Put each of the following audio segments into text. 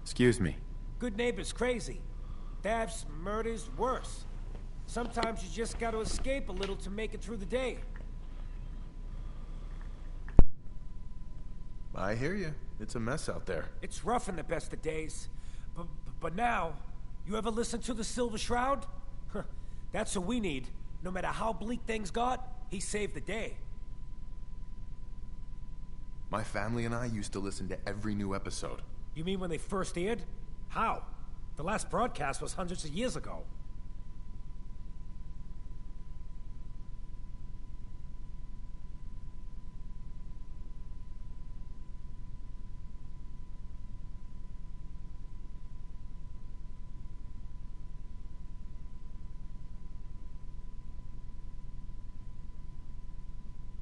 Excuse me. Good neighbor's crazy. Thefts, murders, worse. Sometimes you just gotta escape a little to make it through the day. I hear you. It's a mess out there. It's rough in the best of days. But now, you ever listen to the Silver Shroud? That's what we need. No matter how bleak things got, he saved the day. My family and I used to listen to every new episode. You mean when they first aired? How? The last broadcast was hundreds of years ago.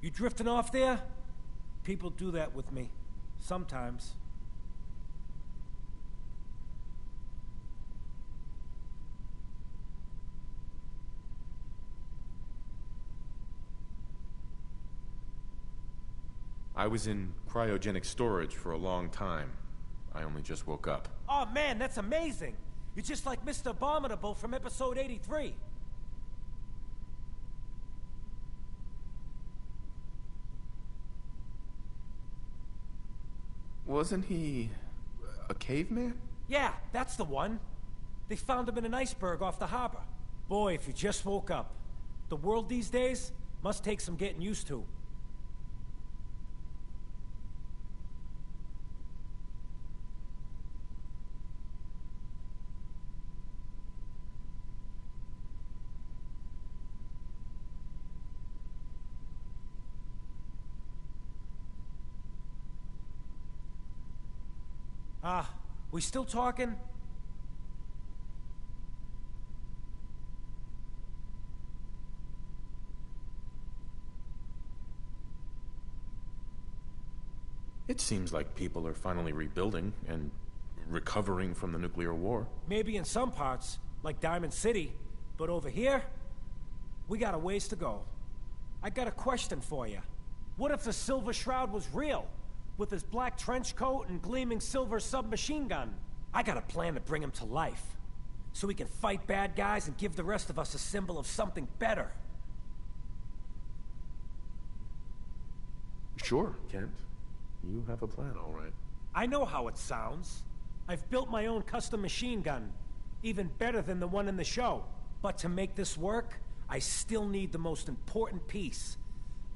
You drifting off there? People do that with me. Sometimes. I was in cryogenic storage for a long time. I only just woke up. Oh man, that's amazing! You're just like Mr. Abominable from episode 83. Wasn't he a caveman? Yeah, that's the one. They found him in an iceberg off the harbor. Boy, if you just woke up. The world these days must take some getting used to. We still talking? It seems like people are finally rebuilding and recovering from the nuclear war. Maybe in some parts, like Diamond City, but over here, we got a ways to go. I got a question for you. What if the Silver Shroud was real? With his black trench coat and gleaming silver submachine gun? I got a plan to bring him to life. So he can fight bad guys and give the rest of us a symbol of something better. Sure, Kent. You have a plan, all right. I know how it sounds. I've built my own custom machine gun. Even better than the one in the show. But to make this work, I still need the most important piece.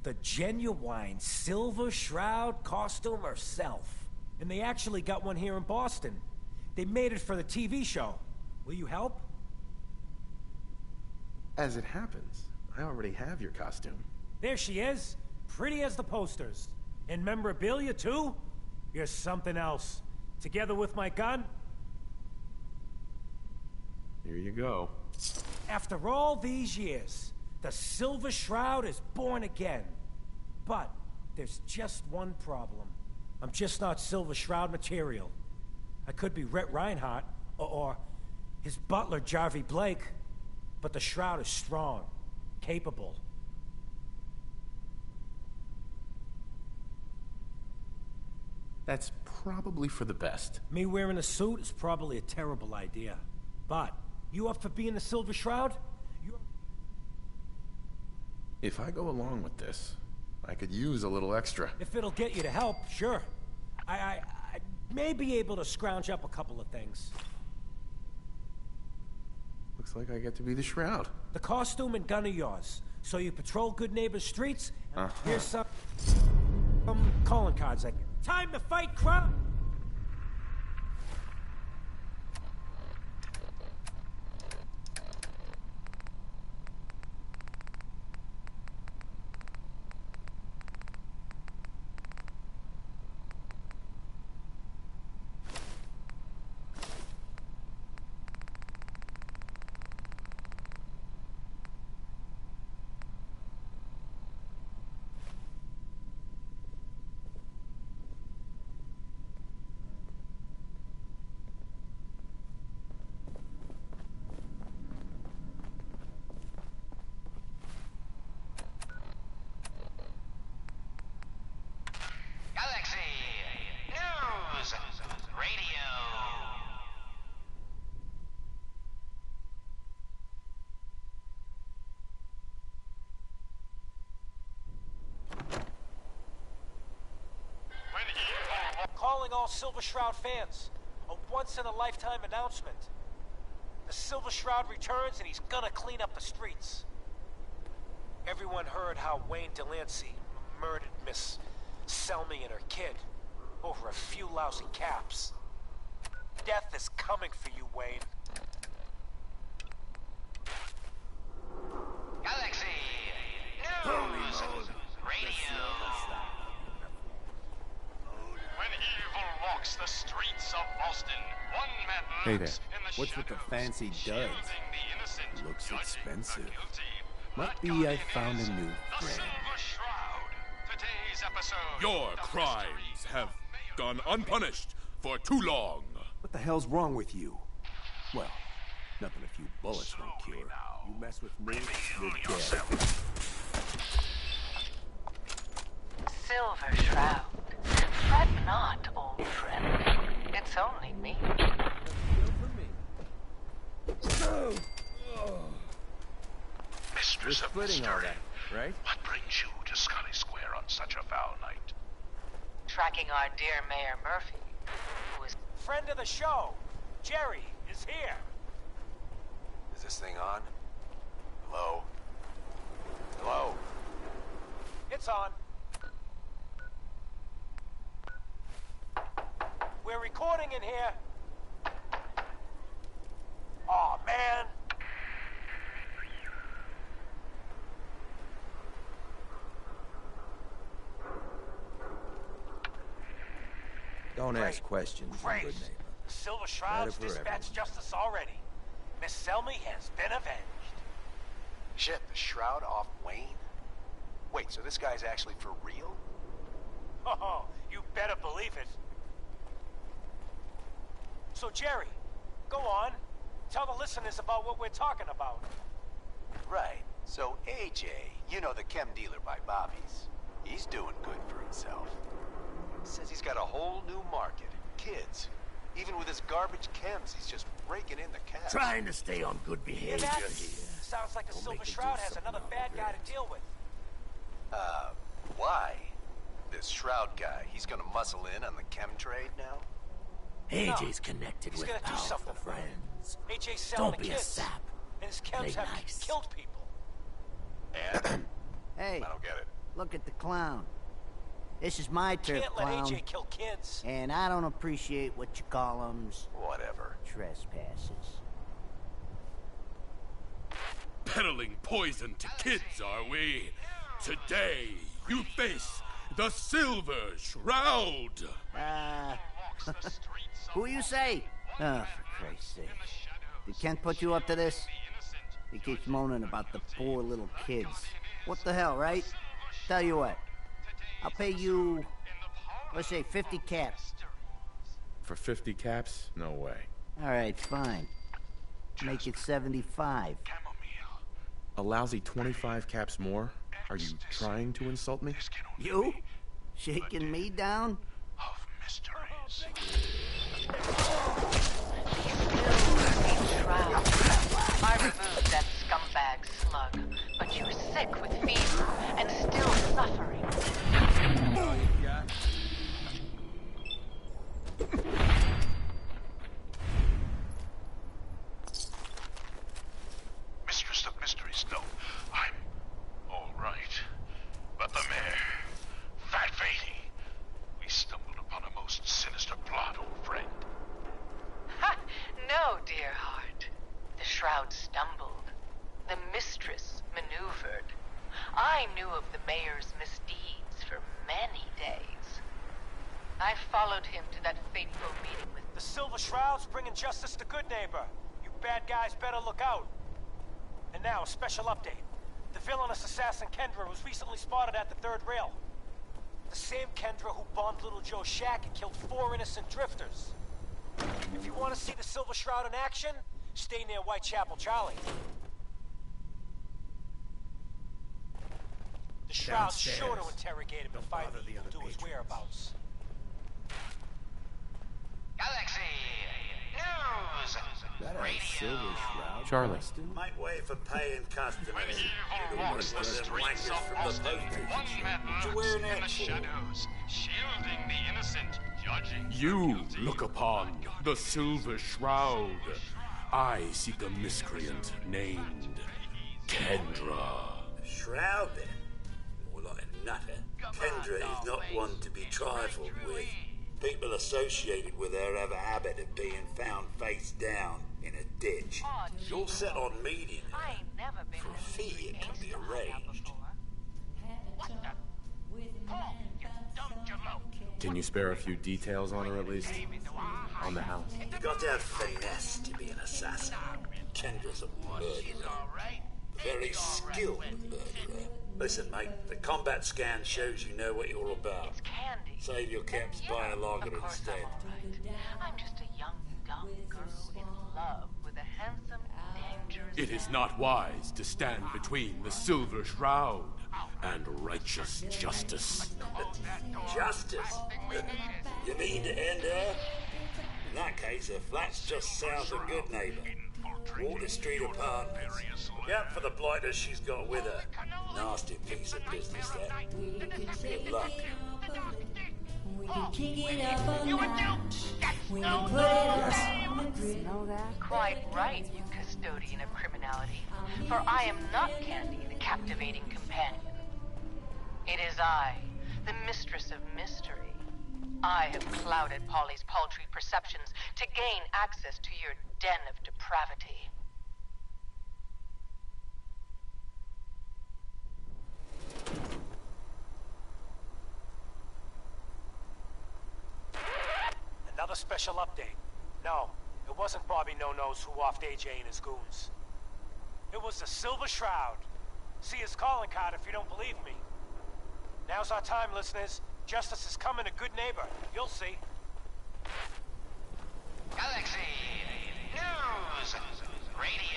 The genuine Silver Shroud costume herself. And they actually got one here in Boston. They made it for the TV show. Will you help? As it happens, I already have your costume. There she is. Pretty as the posters. And memorabilia, too? You're something else. Together with my gun? Here you go. After all these years, the Silver Shroud is born again. But there's just one problem. I'm just not Silver Shroud material. I could be Rhett Reinhardt, or his butler, Jarvie Blake. But the Shroud is strong, capable. That's probably for the best. Me wearing a suit is probably a terrible idea. But, you up for being the Silver Shroud? If I go along with this, I could use a little extra. If it'll get you to help, sure. I may be able to scrounge up a couple of things. Looks like I get to be the Shroud. The costume and gun are yours. So you patrol Good Neighbor's streets, and here's some calling cards. Time to fight crime! Silver Shroud fans. A once-in-a-lifetime announcement. The Silver Shroud returns and he's gonna clean up the streets. Everyone heard how Wayne Delancey murdered Miss Selmy and her kid over a few lousy caps. Death is coming for you, Wayne. Galaxy News Radio. When evil walks the streets of Boston, one man Hey lurks there. in the What's with the shadows, fancy duds? shielding the innocent, Looks judging the expensive. guilty. Might That be guardian I found is a new the friend. Silver Shroud. Today's episode. Your the crimes mystery have of Mayor gone Murphy. unpunished for too long. What the hell's wrong with you? Well, nothing a few bullets won't cure. now. You mess with me, Reveal you're dead. yourself. Silver Shroud. Fret not, old friend. It's only me. Mistress of Splitting all mystery. that, right? What brings you to Scully Square on such a foul night? Tracking our dear Mayor Murphy, who is Friend of the show, Jerry, is here. Is this thing on? Hello? Hello? It's on. We're recording in here. Aw, man. Don't Great. ask questions, you Great. good neighbor. Silver Shroud's Better for dispatched everyone. justice already. Miss Selmy has been avenged. Shit, the Shroud off Wayne? Wait, so this guy's actually for real? Oh, you better believe it. So, Jerry, go on. Tell the listeners about what we're talking about. Right. So AJ, you know, the chem dealer by Bobby's, he's doing good for himself. Says he's got a whole new market. Kids. Even with his garbage chems, he's just raking in the cash. Trying to stay on good Hear behavior that? here. Sounds like the We'll Silver make it do Shroud has something another out bad of guy it. to deal with. Why? This Shroud guy, he's gonna muscle in on the chem trade now? AJ's connected He's with gonna do powerful something about it. friends. AJ's selling Don't the be a kids. sap. And his chems Play have nice. killed people. And? Hey, I don't get it. look at the clown. This is my turf, Can't let clown. AJ kill kids. And I don't appreciate what you call them Whatever. trespasses. Peddling poison to kids, are we? Today, you face the Silver Shroud. Who you say? Oh, for Christ's sake. Did Kent put you up to this? He keeps moaning about the poor little kids. What the hell, right? Tell you what. I'll pay you, let's say 50 caps. For 50 caps? No way. All right, fine. Make it 75. A lousy 25 caps more? Are you trying to insult me? You? Shaking me down? Of mysteries. Shroud. I removed that scumbag slug, but you're sick with fever and still suffering. Mistress of mysteries, no. I'm all right. But the mayor, Fat Fatey, we stumbled upon a most sinister plot, old friend. Ha! No, dear heart. The Shroud stumbled. The mistress maneuvered. I knew of the mayor's misdeeds for many days. I followed him to that fateful meeting with The Silver Shroud's bringing justice to good neighbor. You bad guys better look out. And now, a special update. The villainous assassin Kendra was recently spotted at the third rail. The same Kendra who bombed Little Joe's shack and killed 4 innocent drifters. If you want to see the Silver Shroud in action, stay near Whitechapel Charlie. The Shroud's sure to Downstairs. interrogate him and Don't find bother the the evil other do his patrons. whereabouts. Galaxy News That a silver shroud? Charlie. Boston? Make way for paying customers. When evil walks the streets of Boston, one man lurks in the shadows, shielding the innocent, judging the You guilty. look upon the Silver Shroud. I seek a miscreant named Kendra. Shroud, then? More like a nutter. Kendra is not one to be trifled with. People associated with her have a habit of being found face down in a ditch. You're set on meeting her. I ain't never been For a fee, it can be arranged. What the? Paul, you dumped your load. Can you spare a few details on her at least? On the house? You got to have finesse to be an assassin. Kendra's a murderer. A very skilled murderer. Listen, mate, the combat scan shows you know what you're about. It's candy. Save your caps, buy a lager instead. Right. I'm just a young, dumb girl in love with a handsome, dangerous... It is not wise to stand between the Silver Shroud and righteous justice. Justice? You mean to end her? In that case, her flat's just south of Goodneighbor. Water Street Apartments. Look out for the blighters she's got with her. Nasty piece of business, that. Good luck. We can kick it up a notch. We can put it on the grid. Know that? Quite right, you custodian of criminality. For I am not Candy, the captivating companion. It is I, the mistress of mystery. I have clouded Polly's paltry perceptions to gain access to your den of depravity. Another special update. No, it wasn't Bobby No-Nose who offed AJ and his goons. It was the Silver Shroud. See his calling card if you don't believe me. Now's our time, listeners. Justice is coming to Good Neighbor. You'll see. Galaxy News Radio.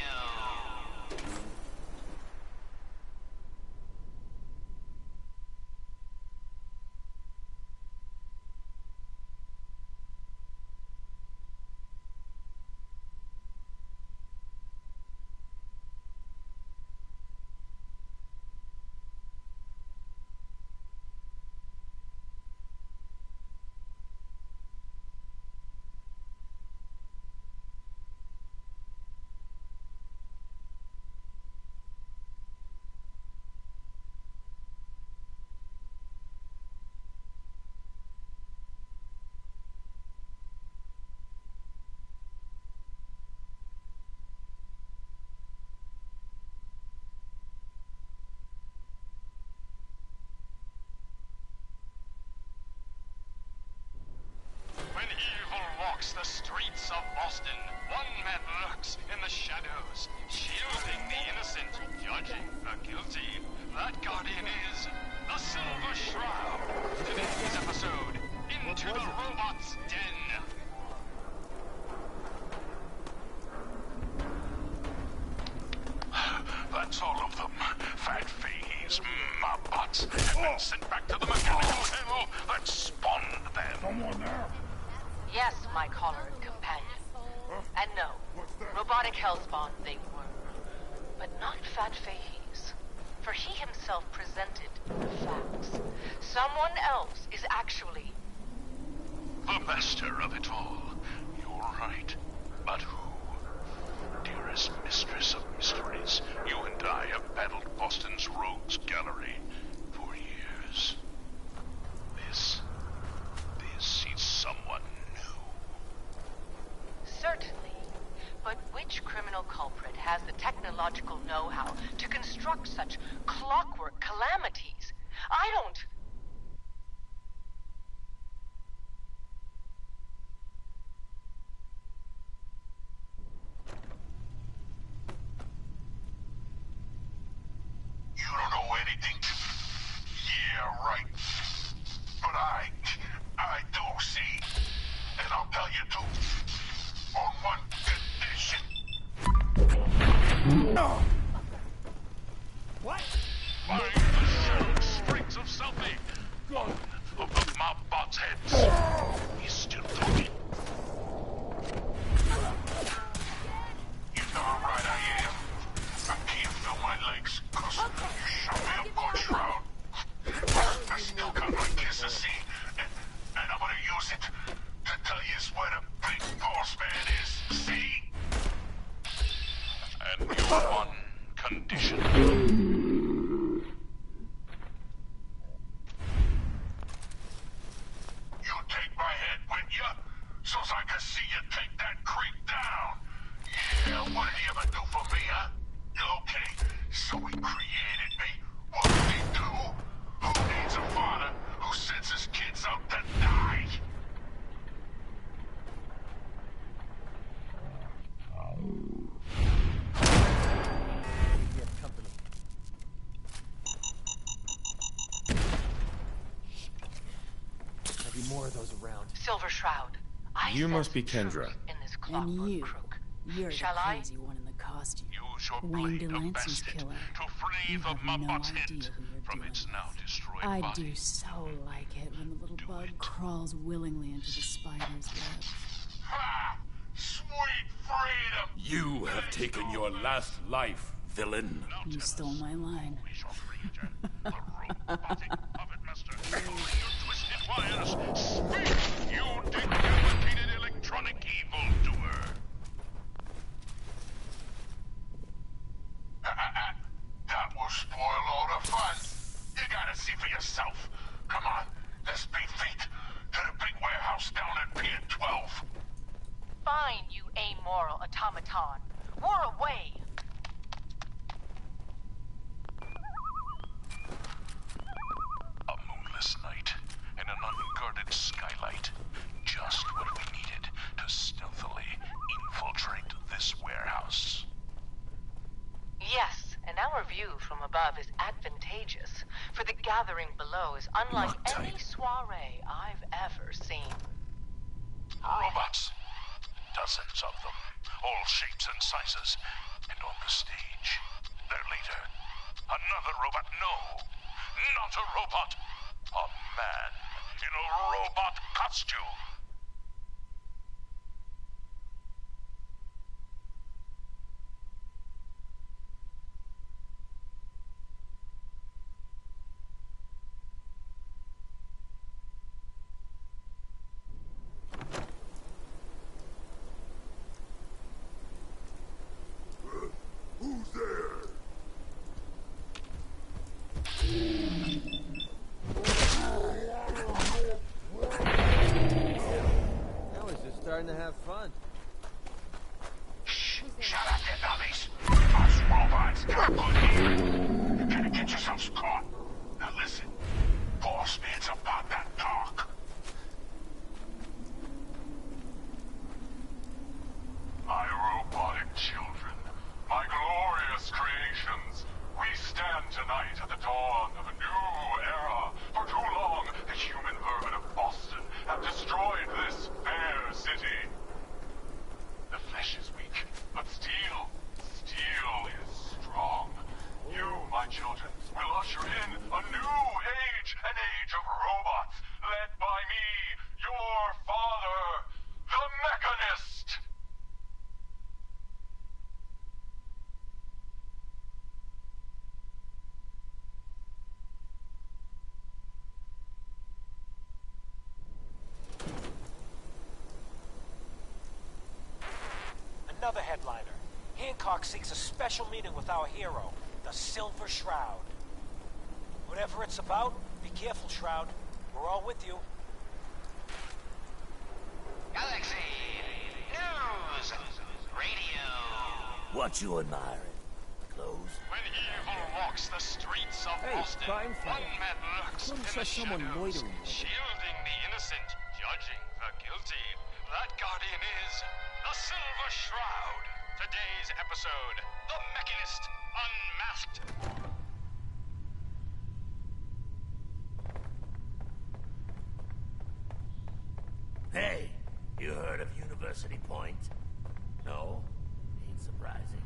When evil walks the streets of Boston, one man lurks in the shadows, shielding the innocent, judging the guilty. That guardian is the Silver Shroud. Today's episode, Into the Robot's Den. That's all of them. Fat Fahey's mob bots have been sent back to the mechanical hell that spawned them. Someone there? Yes, my choleric companion. And no, robotic hellspawn they were. But not Fat Fahey's. For he himself presented the facts. Someone else is actually... The master of it all. You're right. But who? Dearest mistress of mysteries, you and I have battled Boston's rogues gallery for years. This is someone new. Certainly. But which criminal culprit has the technological know-how to construct such clockwork calamities? I don't... You don't know anything? Yeah, right. But I do see. And I'll tell you too. On one condition. No. What? Find the shadowed streaks of Selfie. One of the mob bot's heads. He's still talking. be more of those around. Silver Shroud. You must be Kendra. In this And clockwork you, crook. you're Shall the I? crazy one in the costume. Use your Wayne blade of Delancey's Bastet killer. to free You the have no Mabotint idea who you're from dealing its now with. destroyed I body. do so like it when the little bug crawls willingly into the spider's web. Ha! Sweet freedom! You have taken your last life, villain. You stole my line. We shall free the robotic puppet master. You twisted wires! Speak, you decapitated electronic evildoer! That will spoil all the fun. You gotta see for yourself. Come on, let's beat feet to the big warehouse down at Pier 12. Fine, you amoral automaton. We're away. A moonless night and an unguarded skylight. Just what we needed to stealthily infiltrate this warehouse. Yes, and our view from above is advantageous, for the gathering below is unlike any soiree I've ever seen. Robots. Dozens of them. All shapes and sizes. And on the stage, their leader. Another robot. No. Not a robot. A man in a robot costume. Who's there? Now he's just starting to have fun. Shh! Shut up, you dummies! Us robots got good here. You gotta get yourselves caught. Now listen. Boss man's about that talk. My robotic children, my glorious creations, we stand tonight at the dawn of a new era. For too long, the human vermin of Boston have destroyed this fair city. The flesh is weak, but steel is strong. You, my children, will usher in a new age, an age of robots, led by me, your father, the Mechanist. Another headliner. Hancock seeks a special meeting with our hero, the Silver Shroud. Whatever it's about, be careful, Shroud. We're all with you. Galaxy News Radio. What you admiring? Clothes? When evil walks the streets of Boston, one man lurks in the shadows, shielding the innocent, judging the guilty. That guardian is the Silver Shroud. Today's episode, The Mechanist Unmasked. Hey, you heard of University Point? No? Ain't surprising.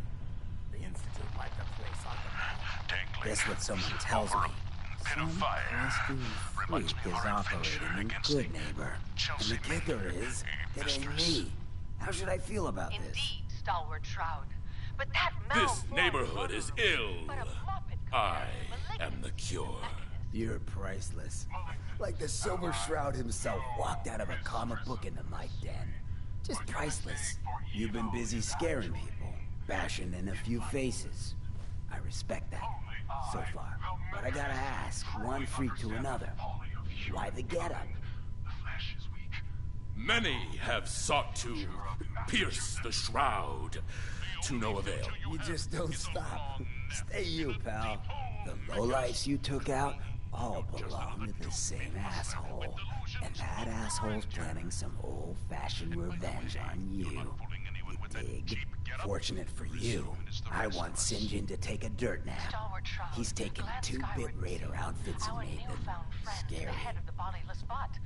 The Institute wiped the place on the map. Guess what someone tells me? Some costume freak is operating in Good Neighbor. And the kicker is, it ain't me. How should I feel about this? Indeed, stalwart Shroud. But that This neighborhood is ill. I am the cure. You're priceless. Like the Silver Shroud himself walked out of a comic book into my den. Just priceless. You've been busy scaring people, bashing in a few faces. I respect that, so far. But I gotta ask, one freak to another. Why the getup? Many have sought to pierce the shroud, to no avail. You just don't stop. Stay you, pal. The lowlifes you took out all belong to the same asshole. And that asshole's planning some old-fashioned revenge on you. You dig? Fortunate for you, I want Sinjin to take a dirt nap. He's taken 2-bit radar outfits and made them scary. Head of the bodiless bot.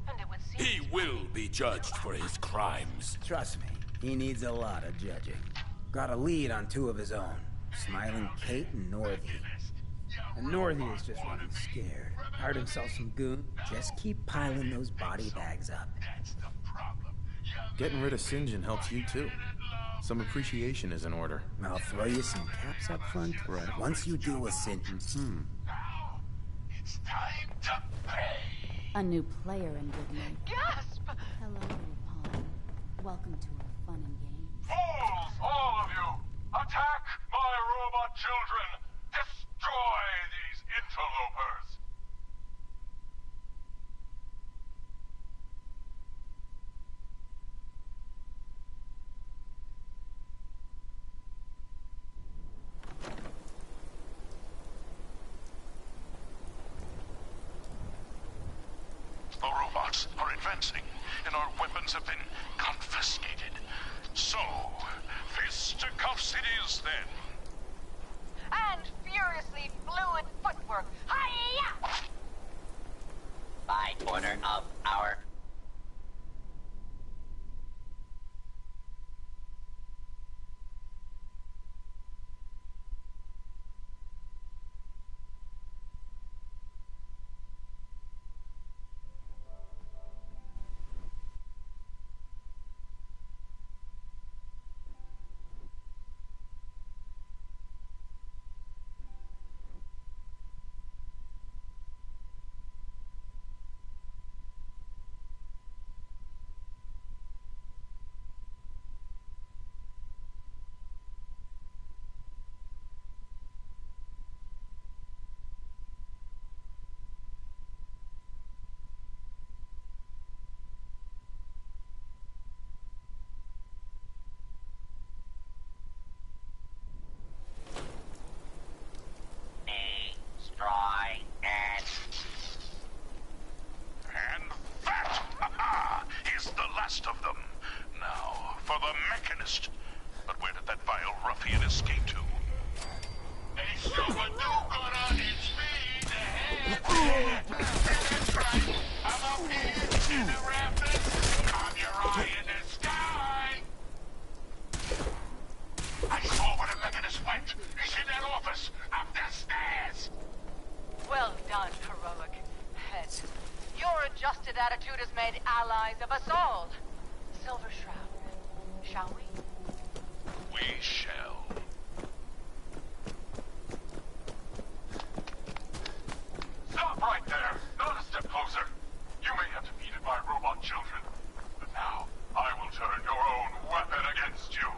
And it would seem... He will be judged for his crimes. Trust me, he needs a lot of judging. Got a lead on two of his own, Smiling Kate and Northy. And Northy is just running scared. Hired himself some goon. Just keep piling those body bags up. Getting rid of St. John helps you too. Some appreciation is in order. I'll throw you some caps up front. Right. Once you deal with St. John, It's time to pay. A new player in Good Night. Gasp! Hello, little pawn. Welcome to our fun and games. Fools, all of you! Attack my robot children! Destroy these interlopers! The robots are advancing, and our weapons have been confiscated. So, fisticuffs it is then. And furiously fluid footwork. Hi-ya! By order of our... And that is the last of them. Now, for the Mechanist. But where did that vile ruffian escape to? A silver do-gooder, it's me, the head. That's right. I'm up here in the rapids. I'm your eye in the sky. I saw where the Mechanist went. He's in that office, up the stairs. Well done, heroic head. Your adjusted attitude has made allies of us all. Silver Shroud, shall we? We shall. Stop right there! Not a step closer! You may have defeated my robot children, but now I will turn your own weapon against you!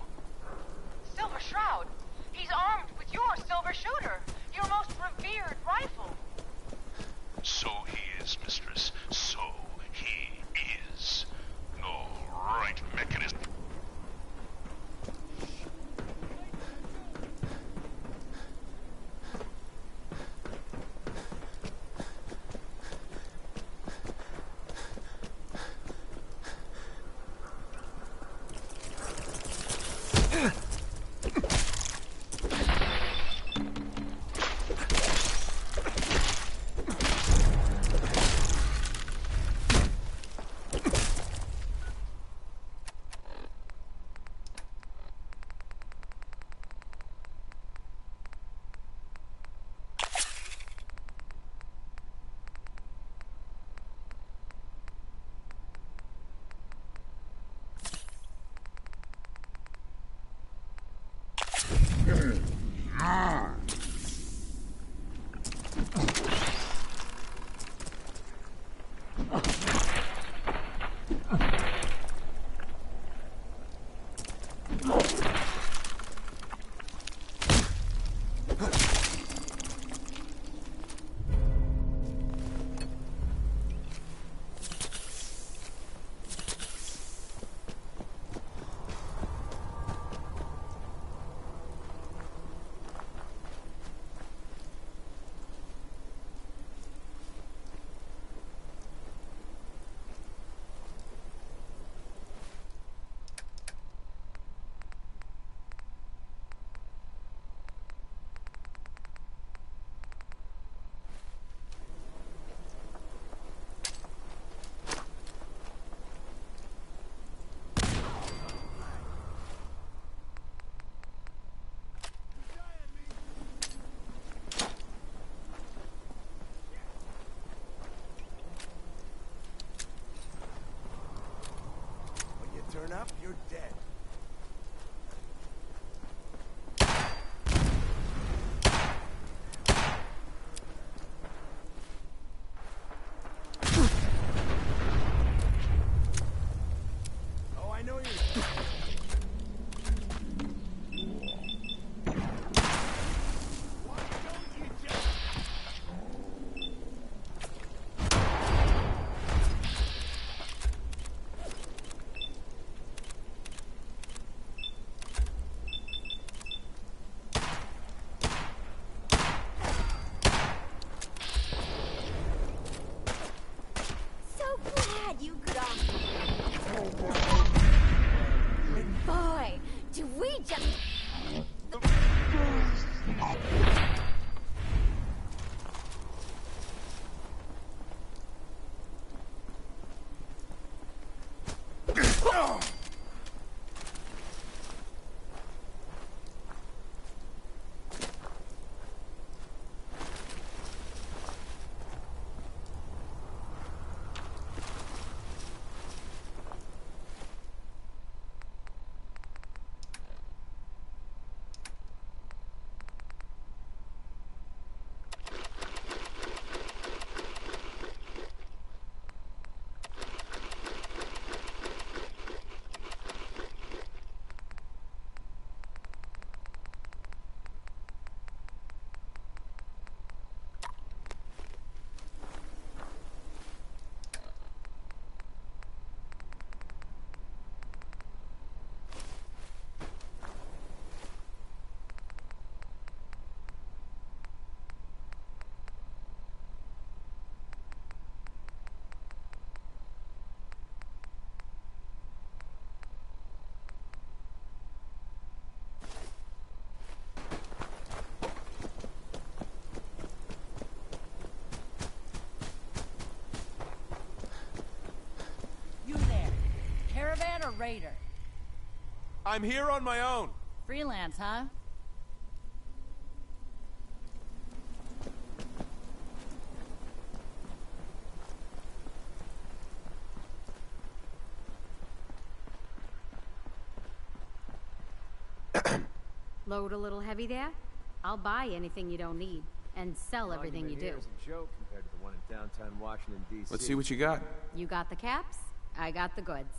Silver Shroud, he's armed with your silver shooter, your most revered rifle. So he is, mistress. So he is. All right, Mechanist. up, you're dead. Oh, I know you. Boy, do we just... Caravan or raider? I'm here on my own. Freelance, huh? Load a little heavy there? I'll buy anything you don't need, and sell everything you do. Here's a joke compared to the one in downtown Washington, D.C. Let's see what you got. You got the caps, I got the goods.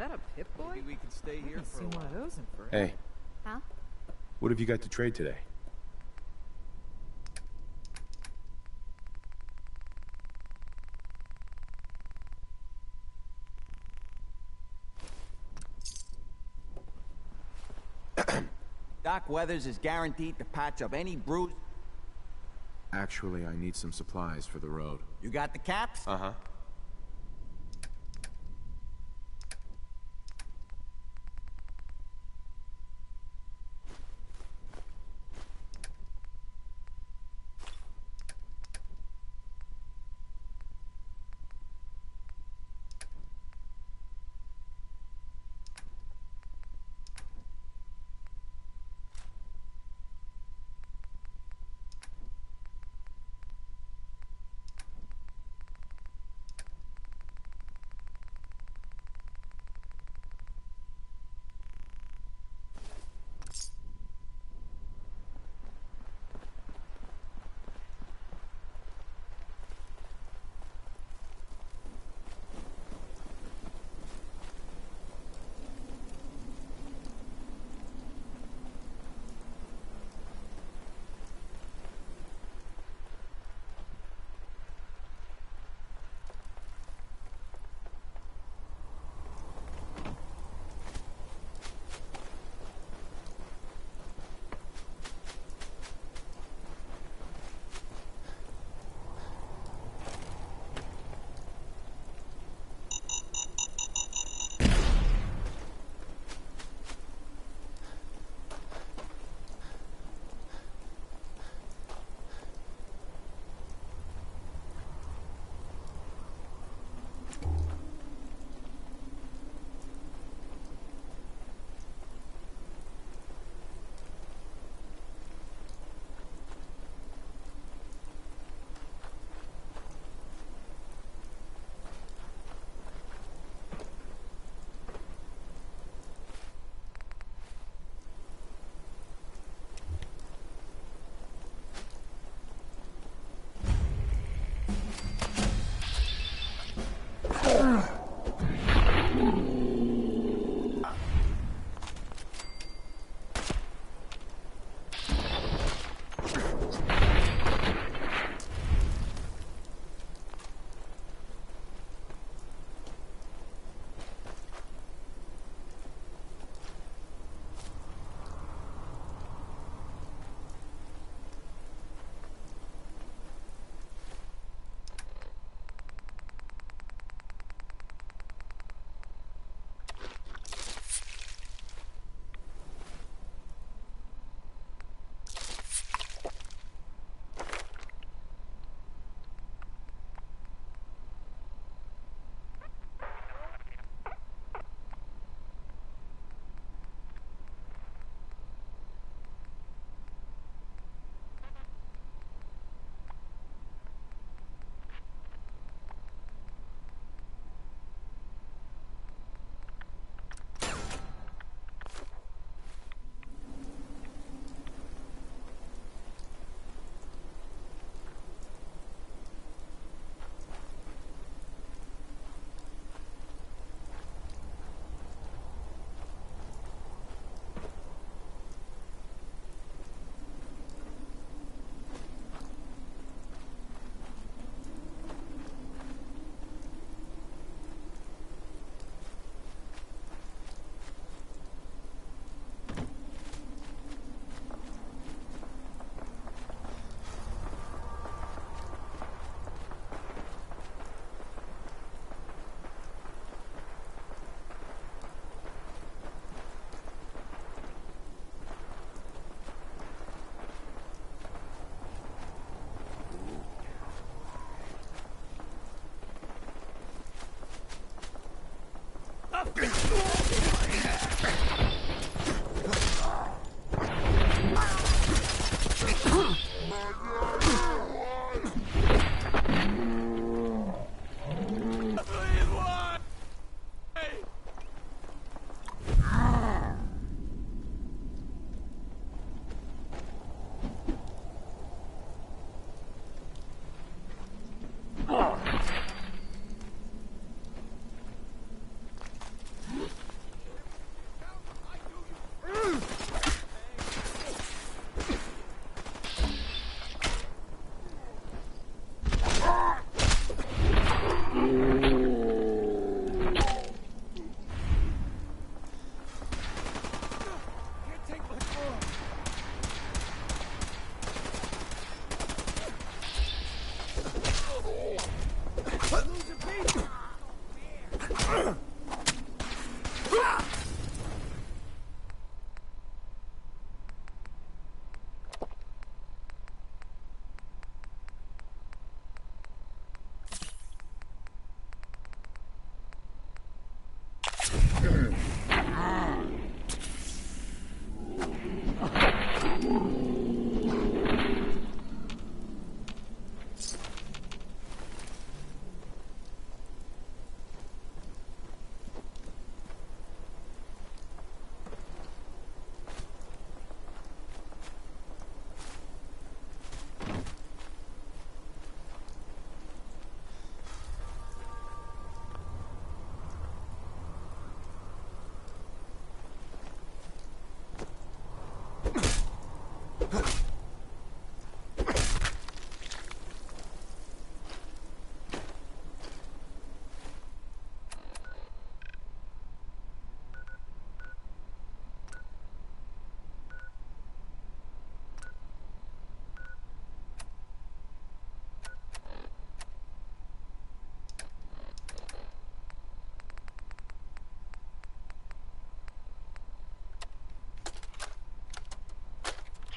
that a Pip Boy? Maybe we could stay here for a One while. of those in forever. Hey, Huh? what have you got to trade today? Doc Weathers is guaranteed to patch up any bruise. Actually, I need some supplies for the road. You got the caps? Uh-huh.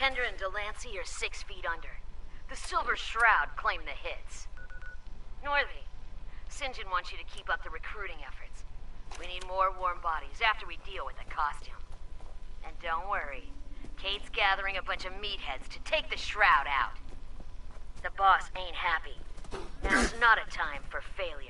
Kendra and Delancey are 6 feet under. The Silver Shroud claim the hits. Northy, St. John wants you to keep up the recruiting efforts. We need more warm bodies after we deal with the costume. And don't worry, Kate's gathering a bunch of meatheads to take the Shroud out. The boss ain't happy. Now's not a time for failure.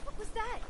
What was that?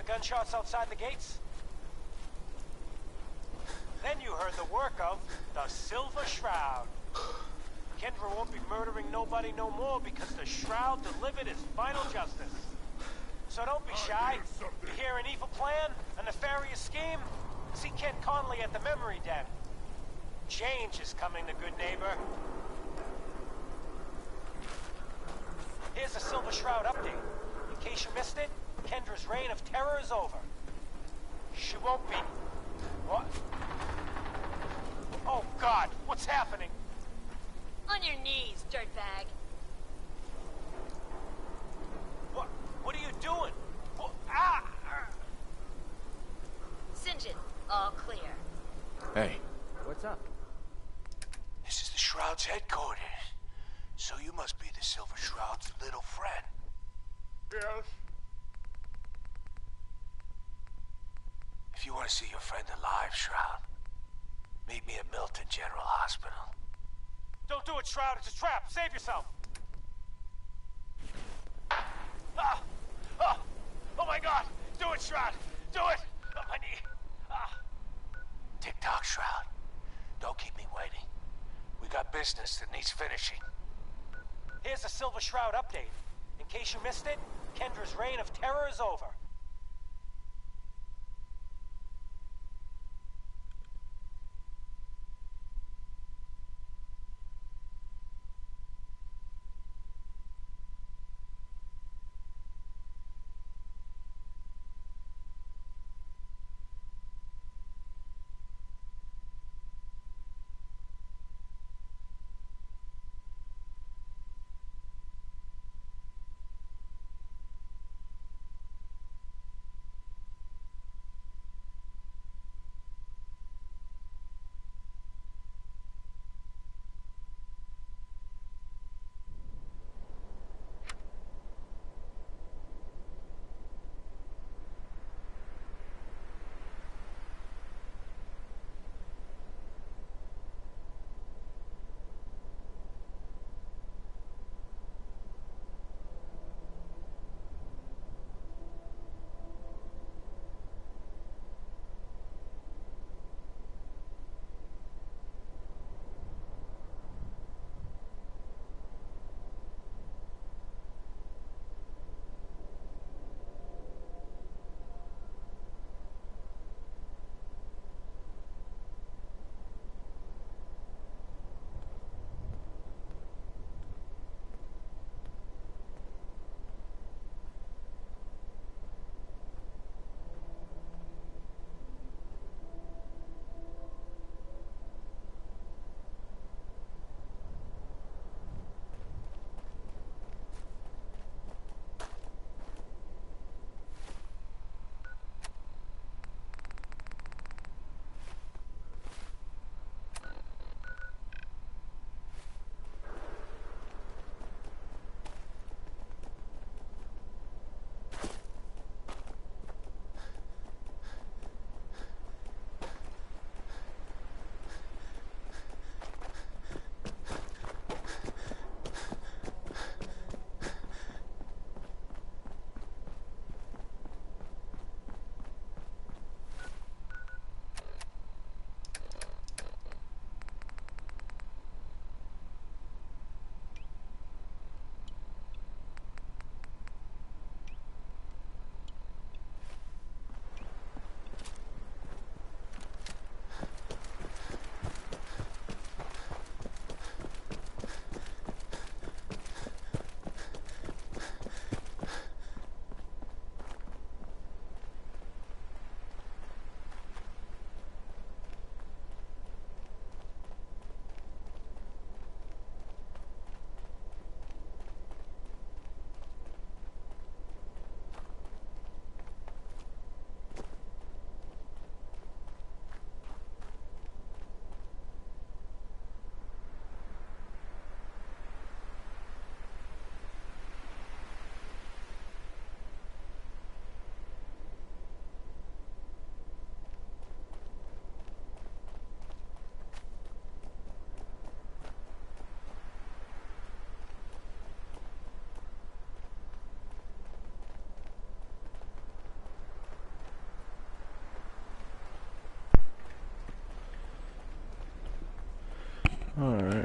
Gunshots outside the gates? Then you heard the work of the Silver Shroud. Kendra won't be murdering nobody no more because the Shroud delivered his final justice. So don't be shy. You hear an evil plan? A nefarious scheme? See Ken Conley at the Memory Den. Change is coming, the good neighbor. Here's a Silver Shroud update. In case you missed it, Kendra's reign of terror is over. She won't be... What? Oh, God! What's happening? On your knees, dirtbag. What are you doing? Ah! St. John, all clear. Hey. What's up? This is the Shroud's headquarters. So you must be the Silver Shroud's little friend. Yes? If you want to see your friend alive, Shroud, meet me at Milton General Hospital. Don't do it, Shroud. It's a trap. Save yourself. Ah! Ah! Oh, my God! Do it, Shroud! Do it! Oh, my knee! Ah! Tick-tock, Shroud. Don't keep me waiting. We got business that needs finishing. Here's a Silver Shroud update. In case you missed it, Kendra's reign of terror is over.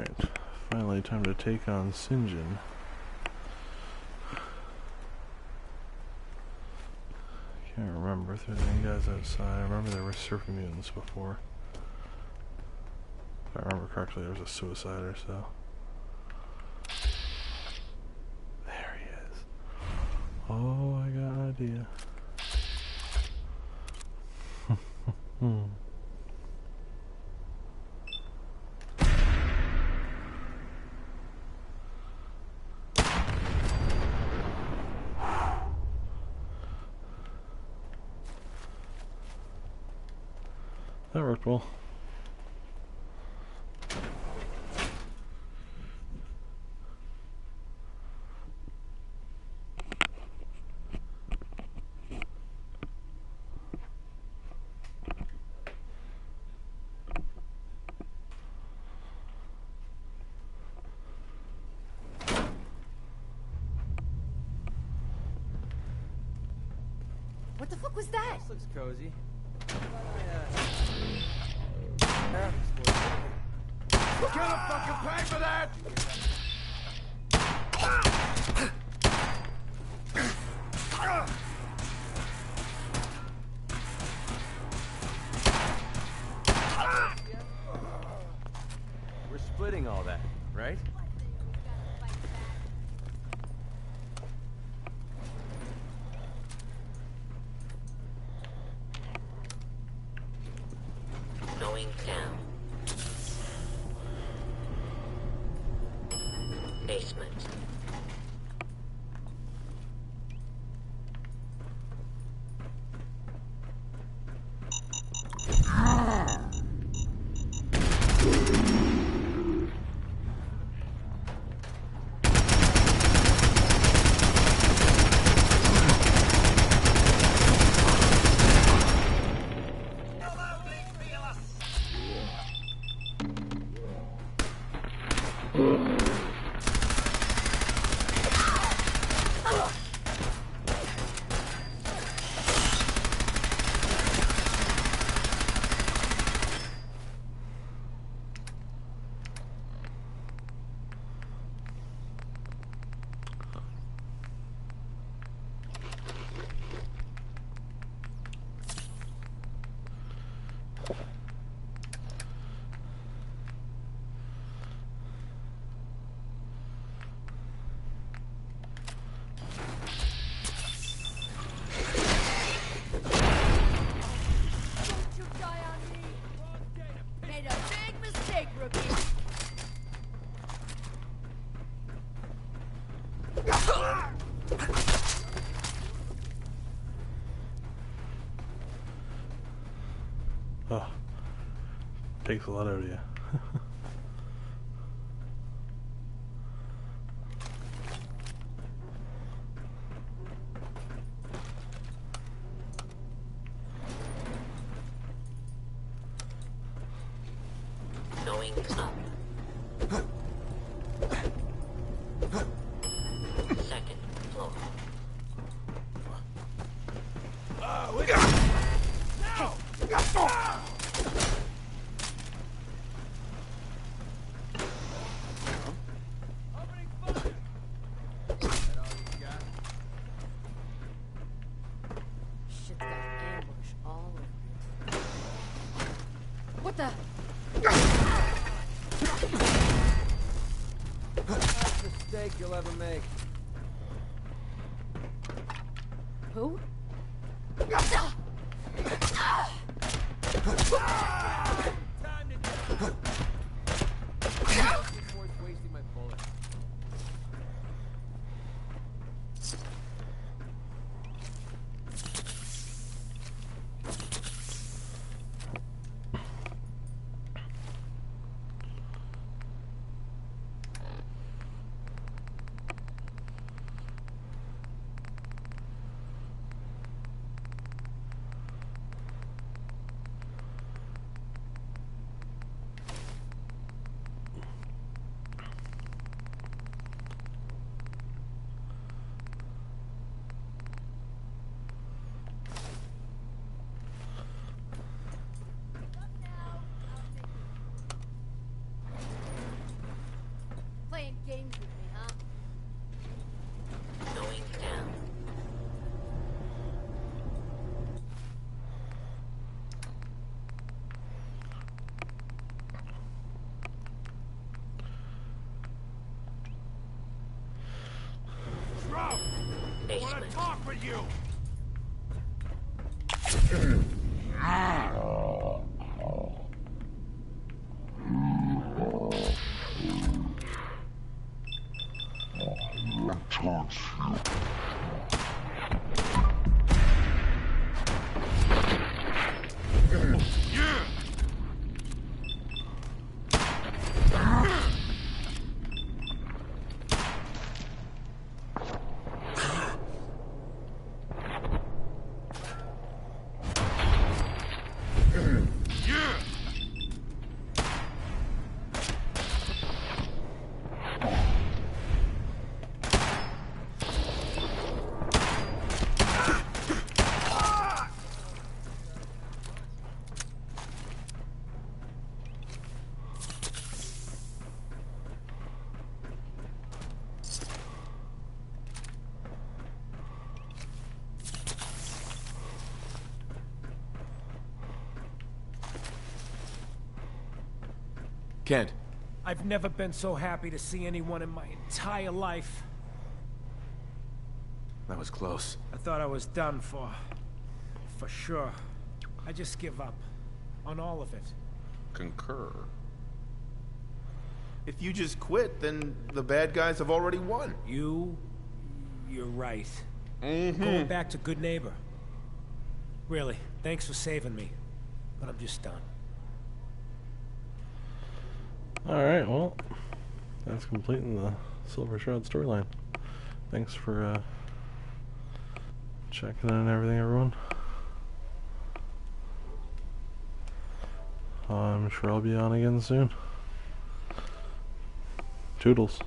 Alright, finally time to take on Sinjin. Can't remember if there's any guys outside. I remember there were surfing mutants before. If I remember correctly, there was a suicide or so. There he is. Oh, I got an idea. That worked well. What the fuck was that? This looks cozy. Gonna fucking pay for that! We're splitting all that, right? Going down. Basement. Oh, takes a lot out of you. Going up. Second floor. Shit's got ambush all over it. What the? Last mistake you'll ever make. Who? It's worth wasting my bullets. you! Kent. I've never been so happy to see anyone in my entire life. That was close. I thought I was done for sure. I just give up on all of it. Concur. If you just quit, then the bad guys have already won. You're right. Going back to good neighbor. Really, thanks for saving me. But I'm just done. Alright, well, that's completing the Silver Shroud storyline. Thanks for checking in and everything, everyone. I'm sure I'll be on again soon. Toodles.